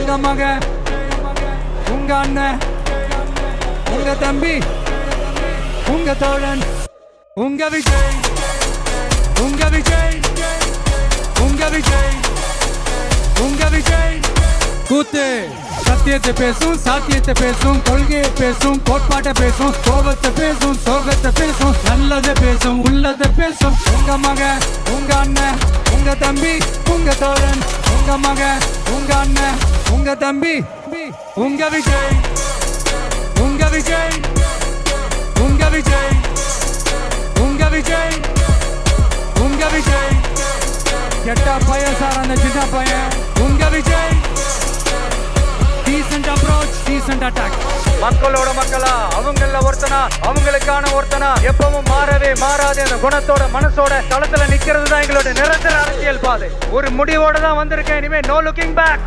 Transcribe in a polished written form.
உங்க மகன், உங்க அண்ணன், உங்க தம்பி, உங்க தோழன், உங்க விஜய், உங்க விஜய், உங்க விஜய், உங்க விஜய். கூத்து சத்தியத்தை பேசும், சாத்தியத்தை பேசும், கொள்கையை பேசும், கோட்பாட்டை பேசும், கோபத்தை பேசும், சோகத்தை பேசும், நல்லதை பேசும், உள்ளதை பேசும். உங்க மகன், உங்க அண்ணன், உங்க தம்பி, உங்க தோழன், உங்க மகன், உங்க அண்ணன், உங்க தம்பி, உங்க விஜய், உங்க விஜய், உங்க விஜய், உங்க விஜய், உங்க விஜய். கெட்ட பையன் சார் அந்த சின்ன பையன். உங்க Vijay. Decent approach, decent attack. மக்களோட மக்களா, அவங்கள ஒருத்தனா, அவங்களுக்கான ஒருத்தனா, எப்பவும் மாறவே மாறாத அந்த குணத்தோட மனசோட தளத்துல நிக்கிறது தான் எங்களோட நிரந்தர அரசியல் பாதை. ஒரு முடிவோட தான் வந்திருக்கேன். இனிமே நோ லுக்கிங் பேக்.